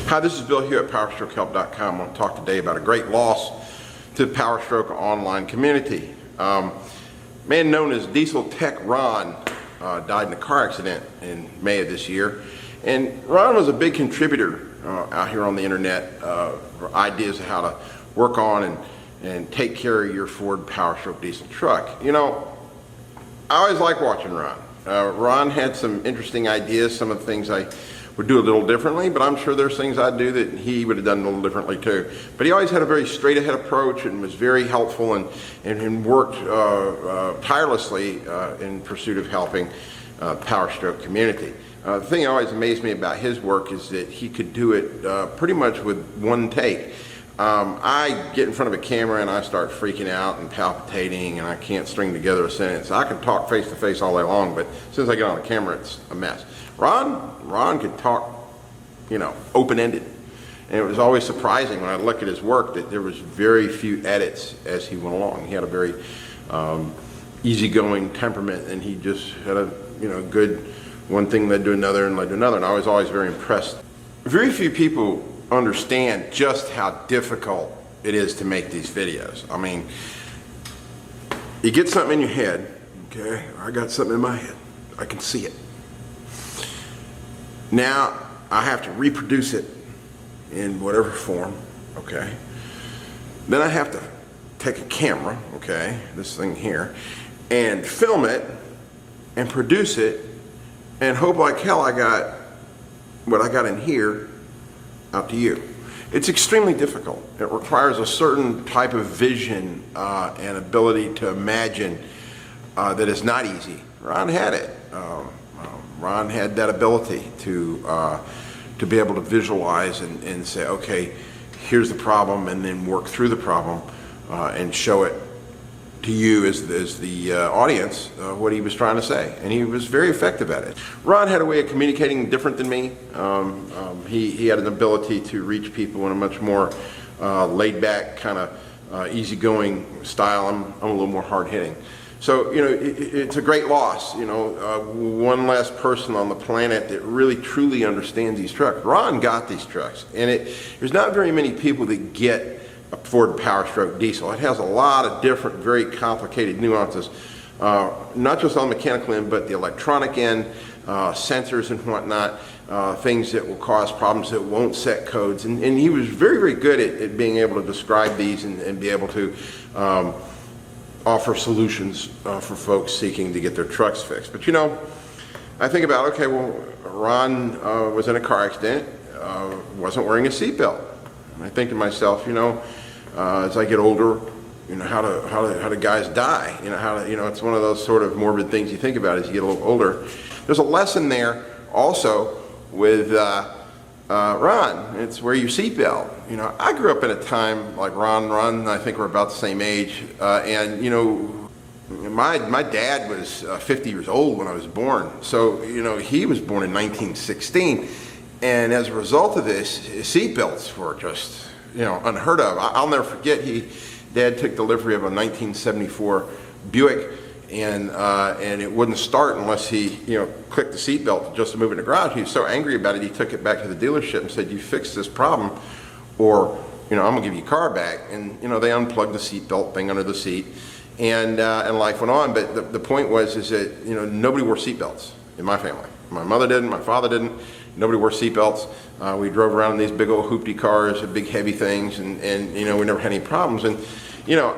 Hi, this is Bill Hewitt, powerstrokehelp.com. I want to talk today about a great loss to the PowerStroke online community. Man known as Diesel Tech Ron died in a car accident in May of this year. And Ron was a big contributor out here on the internet for ideas of how to work on and take care of your Ford Powerstroke diesel truck. You know, I always like watching Ron. Ron had some interesting ideas, some of the things I would do a little differently, but I'm sure there's things I'd do that he would have done a little differently too. But he always had a very straight ahead approach and was very helpful and worked tirelessly in pursuit of helping PowerStroke community. The thing that always amazed me about his work is that he could do it pretty much with one take. I get in front of a camera and I start freaking out and palpitating and I can't string together a sentence. I can talk face to face all day long, but as soon as I get on the camera, it's a mess. Ron could talk, you know, open-ended. And it was always surprising when I look at his work that there was very few edits as he went along. He had a very easygoing temperament, and he just had a, you know, good, one thing led to another and led to another, and I was always very impressed. Very few people understand just how difficult it is to make these videos. I mean, you get something in your head, okay, I got something in my head, I can see it. Now I have to reproduce it in whatever form, okay? Then I have to take a camera, okay, this thing here, and film it and produce it and hope like hell I got what I got in here out to you. It's extremely difficult. It requires a certain type of vision and ability to imagine that is not easy. Ron had it. Ron had that ability to be able to visualize and say, okay, here's the problem, and then work through the problem and show it to you as the audience what he was trying to say. And he was very effective at it. Ron had a way of communicating different than me. He had an ability to reach people in a much more laid-back, kind of easygoing style. I'm a little more hard-hitting. So, you know, it's a great loss, you know, one less person on the planet that really truly understands these trucks. Ron got these trucks, and there's not very many people that get a Ford Powerstroke diesel. It has a lot of different, very complicated nuances, not just on the mechanical end, but the electronic end, sensors and whatnot, things that will cause problems that won't set codes. And he was very, very good at being able to describe these and be able to offer solutions for folks seeking to get their trucks fixed. But you know, I think about, okay, well, Ron was in a car accident, wasn't wearing a seatbelt. And I think to myself, you know, as I get older, you know, how do guys die? You know, it's one of those sort of morbid things you think about as you get a little older. There's a lesson there also with Ron. It's wear your seatbelt. You know, I grew up in a time like Ron, I think we're about the same age, and you know, my dad was 50 years old when I was born. So, you know, he was born in 1916, and as a result of this, seatbelts were just, you know, unheard of. I'll never forget, Dad took delivery of a 1974 Buick, and it wouldn't start unless he, you know, clicked the seatbelt just to move it in the garage. He was so angry about it, he took it back to the dealership and said, "You fix this problem, or, you know, I'm gonna give you your car back." And you know, they unplugged the seatbelt thing under the seat, and life went on. But the point is that, you know, nobody wore seatbelts in my family. My mother didn't, my father didn't. Nobody wore seatbelts. We drove around in these big old hoopty cars, big heavy things, and you know, we never had any problems. And you know,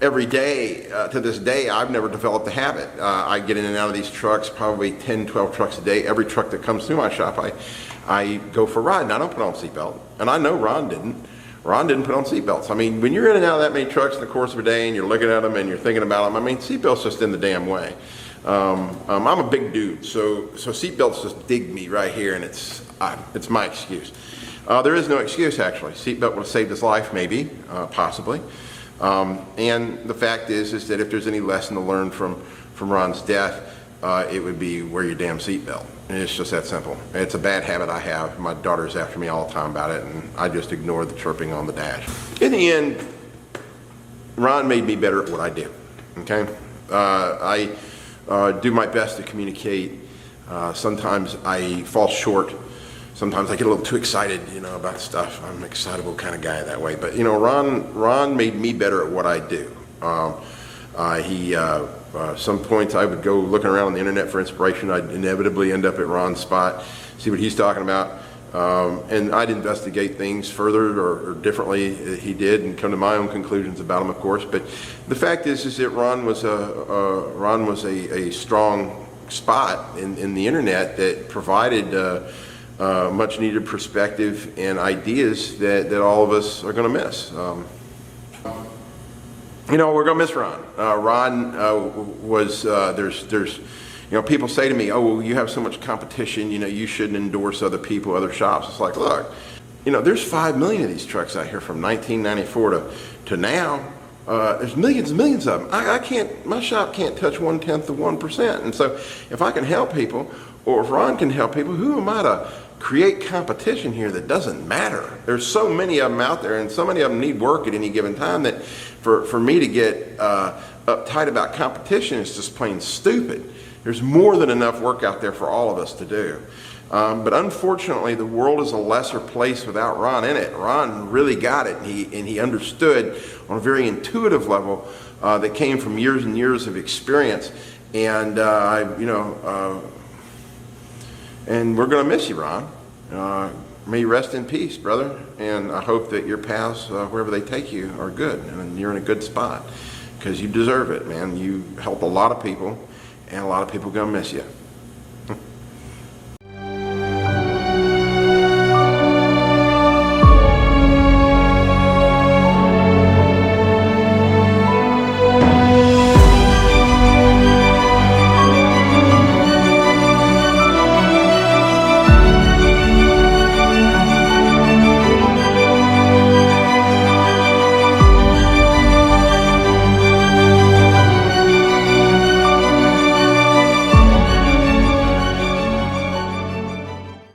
every day, to this day, I've never developed a habit. I get in and out of these trucks, probably 10, 12 trucks a day. Every truck that comes through my shop, I go for a ride, and I don't put on a seatbelt. And I know Ron didn't. Ron didn't put on seatbelts. I mean, when you're in and out of that many trucks in the course of a day, and you're looking at them, and you're thinking about them, I mean, seatbelts just in the damn way. I'm a big dude, so seatbelts just dig me right here, and it's my excuse. There is no excuse, actually. Seatbelt would have saved his life, maybe, possibly. And the fact is that if there's any lesson to learn from Ron's death, it would be wear your damn seatbelt. And it's just that simple. It's a bad habit I have. My daughter's after me all the time about it, and I just ignore the chirping on the dash. In the end, Ron made me better at what I do, okay? I do my best to communicate. Sometimes I fall short sometimes I get a little too excited, about stuff. I'm an excitable kind of guy that way. But, Ron made me better at what I do. Some points I would go looking around on the internet for inspiration. I'd inevitably end up at Ron's spot, see what he's talking about. And I'd investigate things further or differently he did and come to my own conclusions about him, of course. But the fact is that Ron was a strong spot in the internet that provided much needed perspective and ideas that all of us are going to miss. We're going to miss Ron. Ron was, there's people say to me, oh, well, you have so much competition, you shouldn't endorse other people, other shops. It's like, look, there's 5 million of these trucks out here from 1994 to now. There's millions and millions of them. My shop can't touch 1/10 of 1%. And so if I can help people, or if Ron can help people, who am I to create competition here that doesn't matter? There's so many of them out there, and so many of them need work at any given time that for me to get uptight about competition is just plain stupid. There's more than enough work out there for all of us to do. But unfortunately, the world is a lesser place without Ron in it. Ron really got it, and he understood on a very intuitive level that came from years and years of experience. And and we're going to miss you, Ron. May you rest in peace, brother. And I hope that your paths, wherever they take you, are good, and you're in a good spot, because you deserve it, man. You help a lot of people, and a lot of people are going to miss you.